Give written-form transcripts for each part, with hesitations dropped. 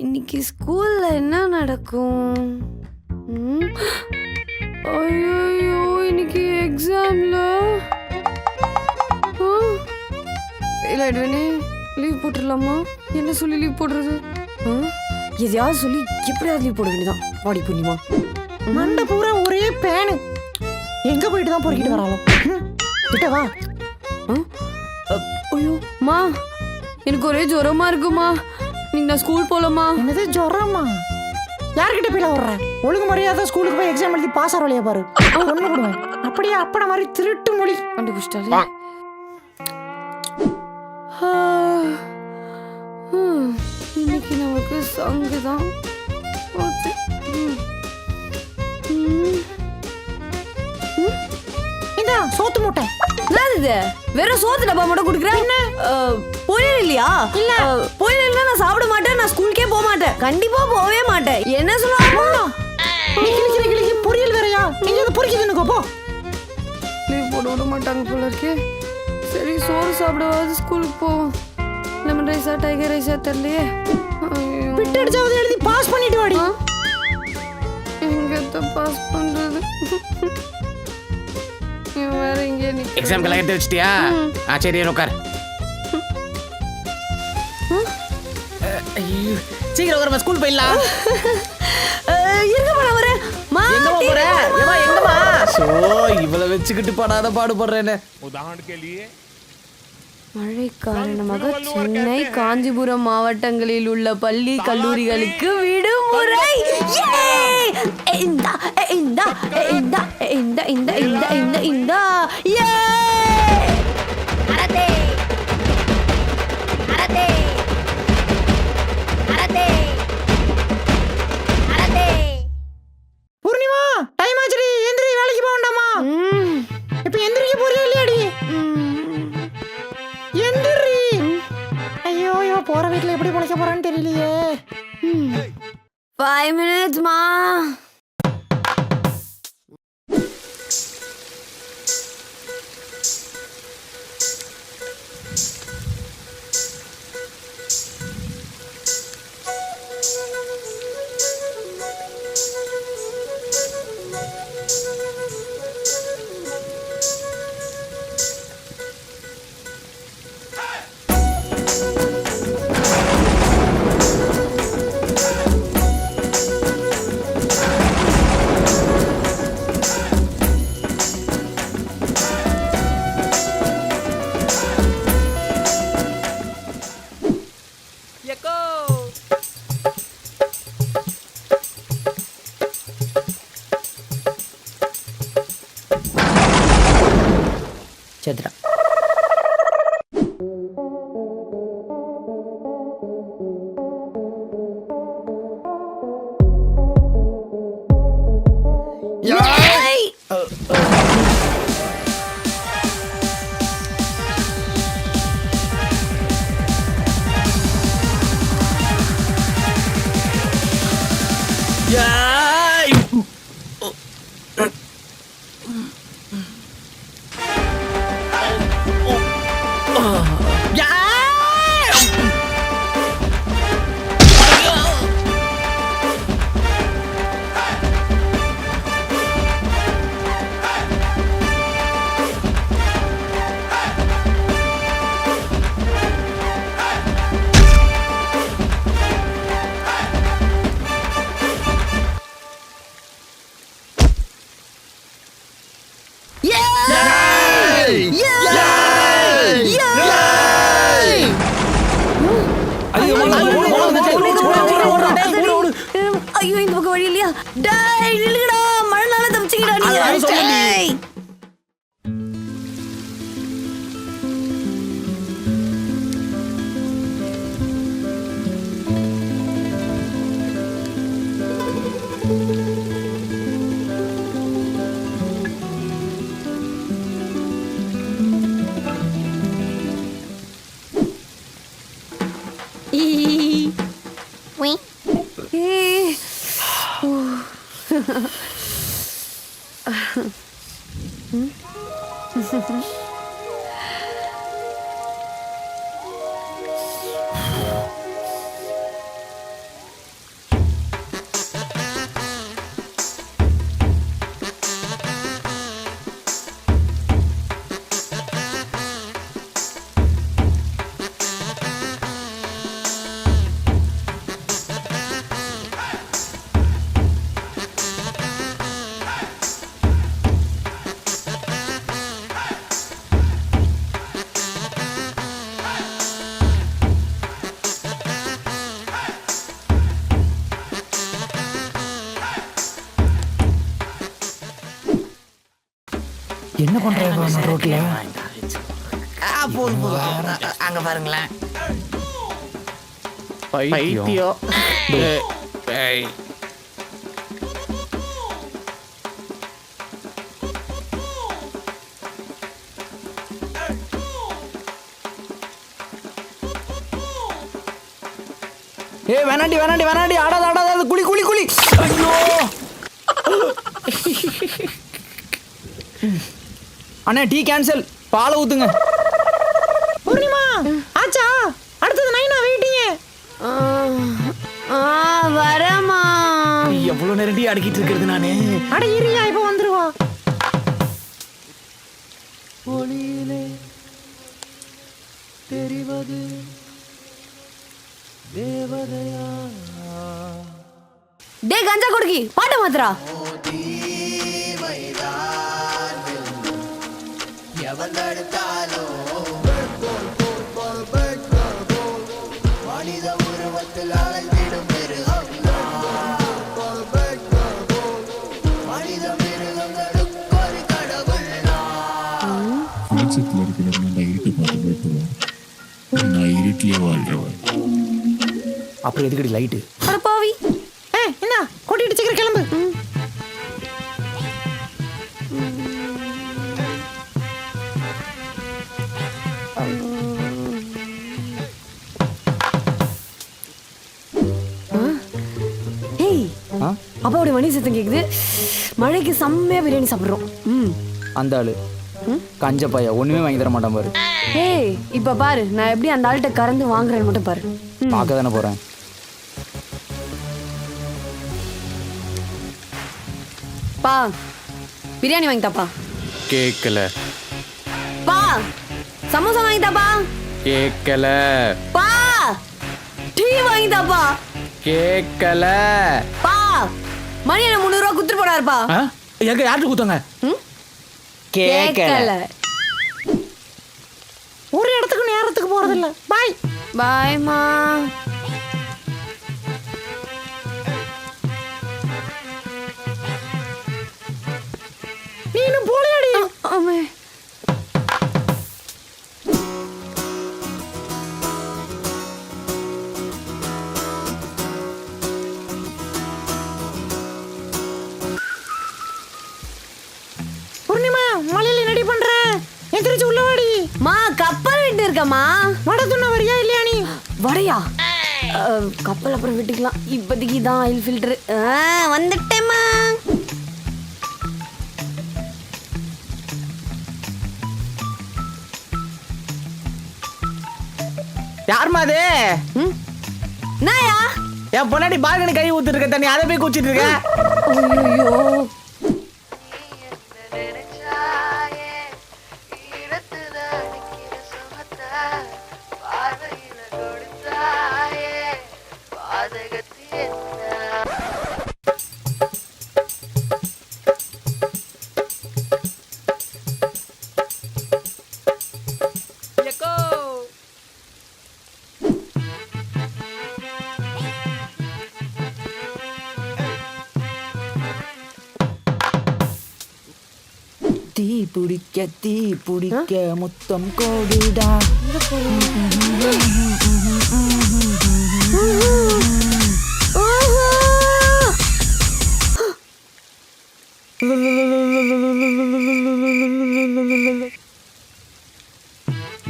இன்னைக்கு ஸ்கூல்ல என்ன நடக்கும்? ஐயோ, இன்னைக்கு எக்ஸாம்ல ஃபெயில் ஆயிடுவேனே. லீவ் போட்டுடலாமா? என்ன சொல்லி லீவ் போடுறது? எதையாவது சொல்லி எப்படியாவது லீவ் போட வேண்டியதான். பாடி புண்ணியமா மண்டை பூரா ஒரே பேனு. எங்க போயிட்டு தான் பொறுக்கிட்டு வராளோ? கிட்ட வா. ஐயோ மா, எனக்கு ஒரே ஜுரமா இருக்குமா. நீங்க நான் ஸ்கூல் போலாமா? என்னது ஜுரமா? யார்கிட்ட போயில வர்ற? ஒழுங்கு மரியாதை ஸ்கூலுக்கு போய் எக்ஸாம் எழுதி பாஸ் ஆற வழியா பாரு. ஒண்ணு போடுவேன். அப்படியே அப்பட மாதிரி திருட்டு மொழி கண்டுபிடிச்சிட்டாலே. இன்னைக்கு நமக்கு சங்கு தான். இதா சோத்து மூட்டை. என்னது வெறும் சோத்து டப்பா மட்டும் குடுக்குறேன். என்ன பொரியல் இல்லையா? இல்ல பொரியல் இல்ல, நான் சாப்பிட மாட்டேன். நான் ஸ்கூலுக்கே போக மாட்டேன். கண்டிப்பா போவே மாட்டேன். என்ன சொல்லுவாங்க? கிளிக்கு பொரியல் வேறயா? நீங்க அதை பொரிக்குதுன்னு போ. லீவ் போட விட மாட்டாங்க போல இருக்கே. சரி சோறு சாப்பிடவாது ஸ்கூலுக்கு போவோம். லெமன் ரைஸா டைகர் ரைஸா தெரியலையே. பிட்டு அடிச்சாவது எழுதி பாஸ் பண்ணிட்டு வாடி. எங்க பாஸ் பண்றது? வேற இங்க எக்ஸாம் கலாம் எடுத்து வச்சிட்டியா? சரி உட்கார். சீக்கிரம் உட்கார், ஸ்கூல் போயிடலாம். இருங்கம்மா நான் வரேன். எங்கம்மா போற? எங்கம்மா? சோ இவளை வச்சுக்கிட்டு படாத பாடுபடுறேன்னு. உதாரணம் के लिए மழை காரணமாக சென்னை காஞ்சிபுரம் மாவட்டங்களில் உள்ள பள்ளி கல்லூரிகளுக்கு விடுமுறை. இந்த இந்த இந்த இந்த இந்த இந்த இந்த இந்த அரதே அரதே அரதே அரதே. பூர்ணிமா டைம் ஆச்சுடி, எந்திரி, வேலைக்கு போக வேண்டாமா? இப்ப எந்திரிக்க போறியா இல்லையாடி? எந்திரி. ஐயோ இவ போற வீட்டுல எப்படி பொழைக்க போறான்னு தெரியலையே. 5 minutes மா. சேத்ரா ஐயோ இந்த பக்கம் வழி இல்லையா? டேய் நில்லுடா, மழைனால தப்பிச்சிங்கடா நீங்க. டேய் என்ன பண்றாங்க ரோட்ல? போதும் போதும். அங்க பாருங்களேன். பைத்தியம். ஏய். ஏய் வேணாண்டி வேணாண்டி வேணாண்டி ஆடாத ஆடாத குளி குளி குளி. ஐயோ அண்ணா டீ கேன்சல், பாலை ஊத்துங்க. பூர்ணிமா ஆச்சா, அடுத்தது நைனா வெயிட்டிங்க. வரமா. எவ்வளவு நேரம் டீ அடிக்கிட்டு இருக்கிறது நானு. அட இரியா, இப்ப வந்துருவா. ஒளியிலே தெரிவது தேவதையா? டே கஞ்சா குடுக்கி பாட்ட மாத்திரா. வெளிச்சத்தில் இருக்கிறவங்க அந்த இருட்டை பார்த்து பயப்படுவோம். நான் இருட்டிலே வாழ்றவன். அப்புறம் எதுக்கடி லைட்டு? அட பாவி. என்ன கூட்டிட்டு சீக்கிரம் கிளம்பு. ஏய் அப்பாவோட மணி சத்தம் கேக்குது. மழைக்கு செம்மையா பிரியாணி சாப்பிடுறோம். அந்த ஆளு கஞ்ச பைய ஒண்ணுமே வாங்கி தர மாட்டான் பாரு. ஏய் இப்ப பாரு நான் எப்படி அந்த ஆள்கிட்ட கறந்து வாங்குறேன்னு மட்டும் பாரு. பார்க்க தானே போறேன். பா பிரியாணி வாங்கிட்டாப்பா. கேக்கல. பா சமோசா வாங்கிட்டாப்பா. கேக்கல. பா டீ வாங்கிட்டாப்பா. கேக்கல. பா மணி என்ன 300 ரூபா குத்துட்டு போறாருப்பா. எங்க யார்கிட்ட கூத்தாங்க? கேக்கல. ஒரு இடத்துக்கு நேரத்துக்கு போறதில்ல. பாய் பாய்மா. நீ இன்னும் போலையாடி? ஆமே. பூர்ணிமா மலையில நடி பண்ற? எந்திரிச்சு உள்ள வாடி. மா கப்பல் விட்டு இருக்கமா. வட துண்ண வரியா இல்லையா நீ? வடையா? கப்பல் அப்புறம் விட்டுக்கலாம். இப்போதைக்கு தான் ஆயில் ஃபில்டர். வந்துட்டேம்மா. யாருமா அது? நாயா? என் பொன்னாடி பால்கனி கை ஊத்துட்டு இருக்க தண்ணி அதை போய் குச்சிட்டு இருக்க. ஐயோ தீ பிடிக்க முத்தம் கோடுடா.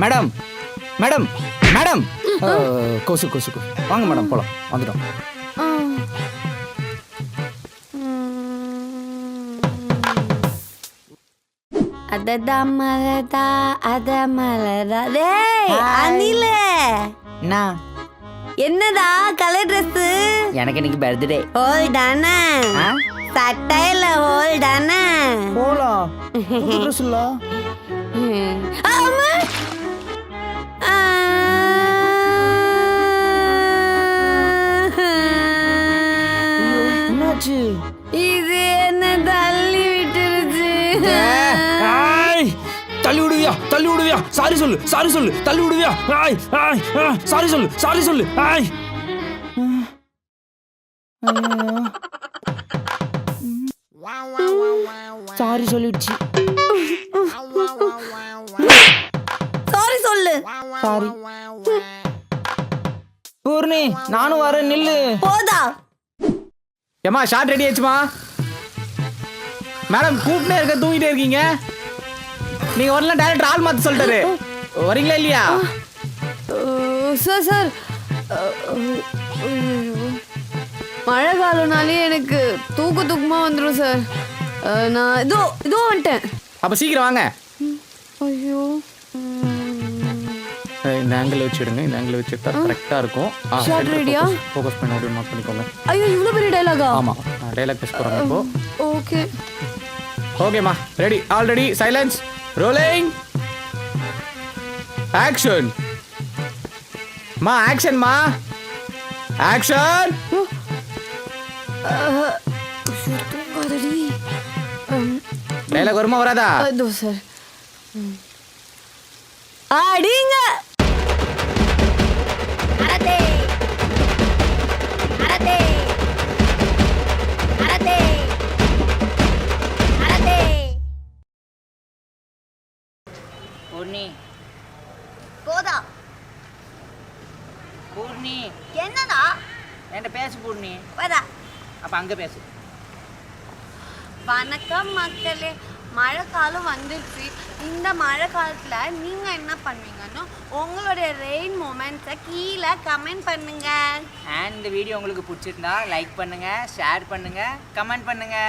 மேடம் மேடம் மேடம் கொசு கொசு வாங்க மேடம் போலாம். வந்துட்டோம். அததா மலதா அத மலதா. டேய் அனில, என்னடா கலர் ட்ரெஸ்? எனக்கு இன்னைக்கு பர்த்டே. ஹோல் தானே? சட்டையில ஹோல் தானே? போலாம். புது ட்ரெஸ் இல்ல. அம்மா என்னாச்சு? இது என்ன தள்ளி விட்டுருச்சு. தள்ளி விடுவியா? தள்ளி விடுவியா? சாரி சொல்லு, சாரி சொல்லு. தள்ளி விடுவியா? சாரி சொல்லு, சாரி சொல்லு. சாரி சொல்லிடுச்சு. சாரி. பூர்ணி நானும் வரேன் நில்லு. போதா. ஏமா ஷார்ட் ரெடி ஆச்சுமா? மேடம் கூப்பிட்டே இருக்க தூங்கிட்டே இருக்கீங்க. நீங்க வரலாம் டைரக்டர் ஆள் மாத்த சொல்லிட்டாரு. வரீங்களா இல்லையா? சார் சார் மழை காலம்னாலே எனக்கு தூக்கமா வந்துடும் சார். நான் இதோ வந்துட்டேன். அப்ப சீக்கிரம் வாங்க. ஐயோ இந்த ஆங்கிள் வச்சுடுங்க. இந்த ஆங்கிள் வச்சுட்டா கரெக்டா இருக்கும். ஷார்ட் ரெடியா? ஃபோக்கஸ் பண்ண அப்படியே மார்க் பண்ணிக்கோங்க. ஐயோ இவ்வளோ பெரிய டைலாகா? ஆமா டைலாக் டெஸ்ட் போறோம் இப்போ. ஓகே ஓகேம்மா ready already silence rolling action. மா ஆக்ஷன் மா ஆக்ஷன். தூங்காதடி. டைலாக் வருமா வராதா? இதோ சார். அடிங்க. அரதே அரதே அரதே அரதே. பூர்ணி போதா. பூர்ணி என்னடா? என்கிட்ட பேசு பூர்ணி. போதா. அப்ப அங்க பேசு. வணக்கம் மக்களே. மழை காலம் வந்துருச்சு. இந்த மழை காலத்தில் நீங்கள் என்ன பண்ணுவீங்கன்னு உங்களுடைய ரெயின் மூமெண்ட்ஸை கீழே கமெண்ட் பண்ணுங்க. அண்ட் இந்த வீடியோ உங்களுக்கு பிடிச்சிருந்தா லைக் பண்ணுங்க, ஷேர் பண்ணுங்க, கமெண்ட் பண்ணுங்க.